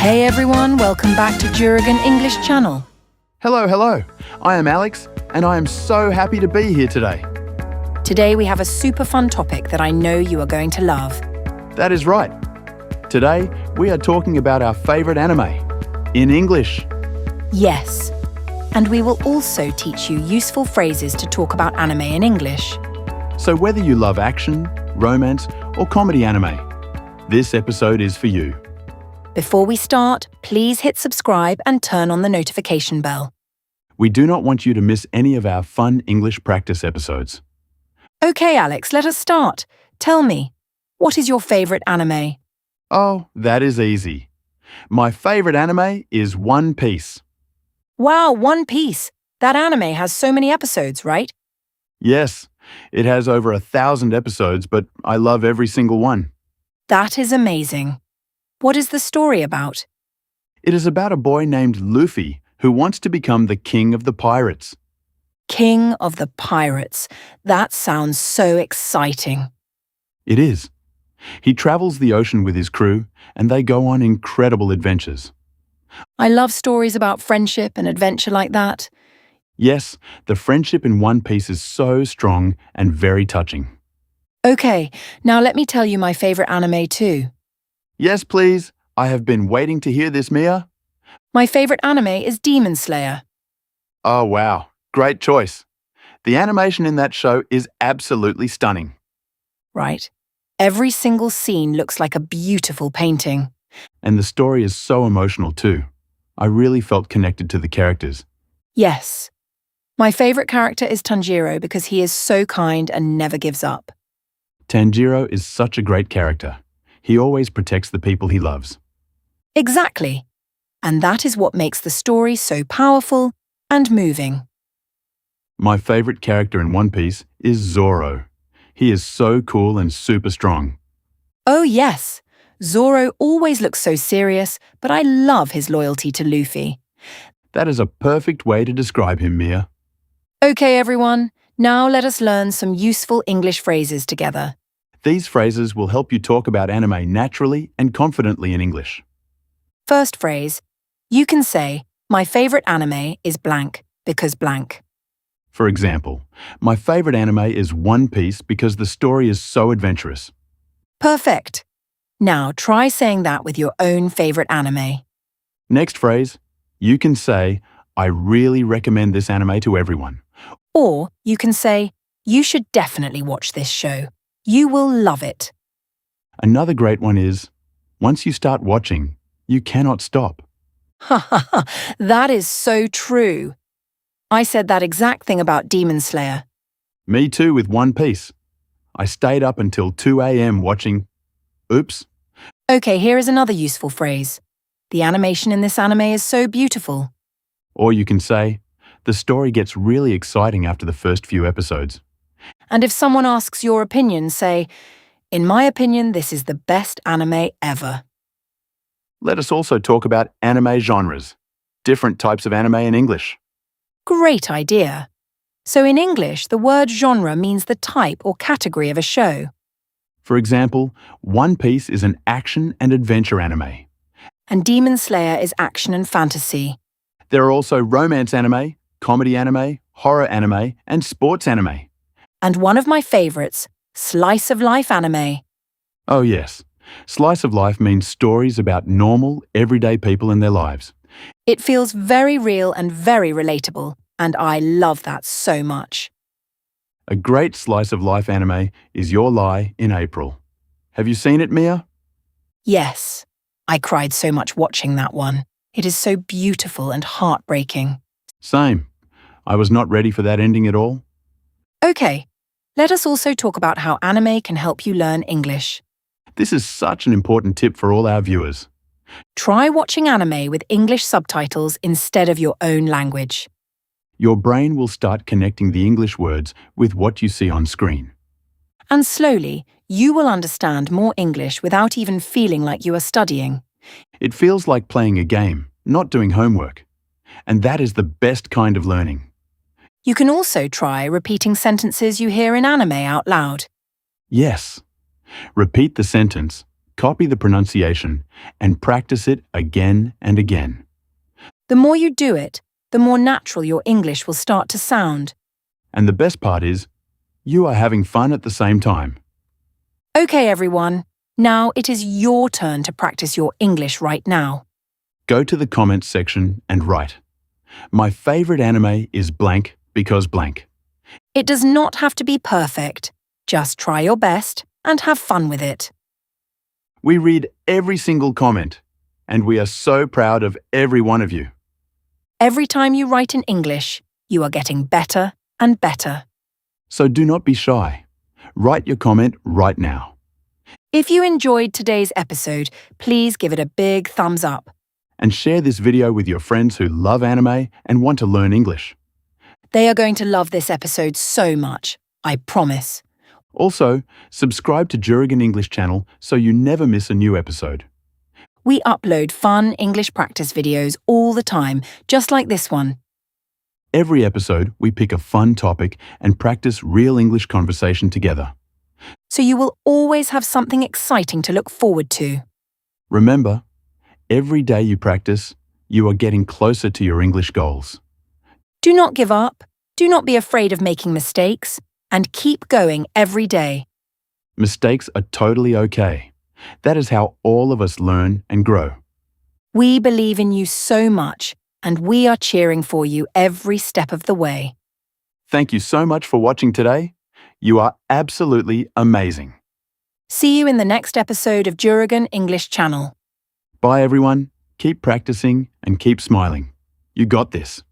Hey everyone, welcome back to Juragan English Channel. Hello. I am Alex, and I am so happy to be here today. Today we have a super fun topic that I know you are going to love. That is right. Today, we are talking about our favorite anime in English. Yes. And we will also teach you useful phrases to talk about anime in English. So whether you love action, romance, or comedy anime, this episode is for you. Before we start, please hit subscribe and turn on the notification bell. We do not want you to miss any of our fun English practice episodes. Okay, Alex, let us start. Tell me, what is your favorite anime? Oh, that is easy. My favorite anime is One Piece. Wow, One Piece. That anime has so many episodes, right? Yes, it has over 1,000 episodes, but I love every single one. That is amazing. What is the story about? It is about a boy named Luffy who wants to become the king of the pirates. King of the Pirates. That sounds so exciting. It is. He travels the ocean with his crew, and they go on incredible adventures. I love stories about friendship and adventure like that. Yes, the friendship in One Piece is so strong and very touching. Okay, now let me tell you my favorite anime too. Yes, please. I have been waiting to hear this, Mia. My favorite anime is Demon Slayer. Oh, wow. Great choice. The animation in that show is absolutely stunning. Right. Every single scene looks like a beautiful painting. And the story is so emotional too. I really felt connected to the characters. Yes. My favorite character is Tanjiro because he is so kind and never gives up. Tanjiro is such a great character. He always protects the people he loves. Exactly. And that is what makes the story so powerful and moving. My favorite character in One Piece is Zoro. He is so cool and super strong. Oh yes, Zoro always looks so serious, but I love his loyalty to Luffy. That is a perfect way to describe him, Mia. Okay everyone, now let us learn some useful English phrases together. These phrases will help you talk about anime naturally and confidently in English. First phrase, you can say, my favorite anime is blank because blank. For example, my favorite anime is One Piece because the story is so adventurous. Perfect. Now try saying that with your own favorite anime. Next phrase, you can say, I really recommend this anime to everyone. Or you can say, you should definitely watch this show. You will love it. Another great one is, once you start watching, you cannot stop. Ha ha ha, that is so true. I said that exact thing about Demon Slayer. Me too with One Piece. I stayed up until 2 a.m. watching. Oops. Okay, here is another useful phrase. The animation in this anime is so beautiful. Or you can say, the story gets really exciting after the first few episodes. And if someone asks your opinion, say, in my opinion, this is the best anime ever. Let us also talk about anime genres, different types of anime in English. Great idea. So in English, the word genre means the type or category of a show. For example, One Piece is an action and adventure anime. And Demon Slayer is action and fantasy. There are also romance anime, comedy anime, horror anime, and sports anime. And one of my favorites, slice of life anime. Oh yes, slice of life means stories about normal, everyday people in their lives. It feels very real and very relatable, and I love that so much. A great slice of life anime is Your Lie in April. Have you seen it, Mia? Yes, I cried so much watching that one. It is so beautiful and heartbreaking. Same. I was not ready for that ending at all. Okay, let us also talk about how anime can help you learn English. This is such an important tip for all our viewers. Try watching anime with English subtitles instead of your own language. Your brain will start connecting the English words with what you see on screen. And slowly, you will understand more English without even feeling like you are studying. It feels like playing a game, not doing homework. And that is the best kind of learning. You can also try repeating sentences you hear in anime out loud. Yes. Repeat the sentence, copy the pronunciation and practice it again and again. The more you do it, the more natural your English will start to sound. And the best part is, you are having fun at the same time. Okay, everyone. Now it is your turn to practice your English right now. Go to the comments section and write, "My favorite anime is blank because blank." It does not have to be perfect. Just try your best and have fun with it. We read every single comment, and we are so proud of every one of you. Every time you write in English, you are getting better and better. So do not be shy. Write your comment right now. If you enjoyed today's episode, please give it a big thumbs up. And share this video with your friends who love anime and want to learn English. They are going to love this episode so much, I promise. Also, subscribe to Juragan English Channel so you never miss a new episode. We upload fun English practice videos all the time, just like this one. Every episode, we pick a fun topic and practice real English conversation together. So you will always have something exciting to look forward to. Remember, every day you practice, you are getting closer to your English goals. Do not give up, do not be afraid of making mistakes, and keep going every day. Mistakes are totally okay. That is how all of us learn and grow. We believe in you so much, and we are cheering for you every step of the way. Thank you so much for watching today. You are absolutely amazing. See you in the next episode of Juragan English Channel. Bye everyone. Keep practicing and keep smiling. You got this.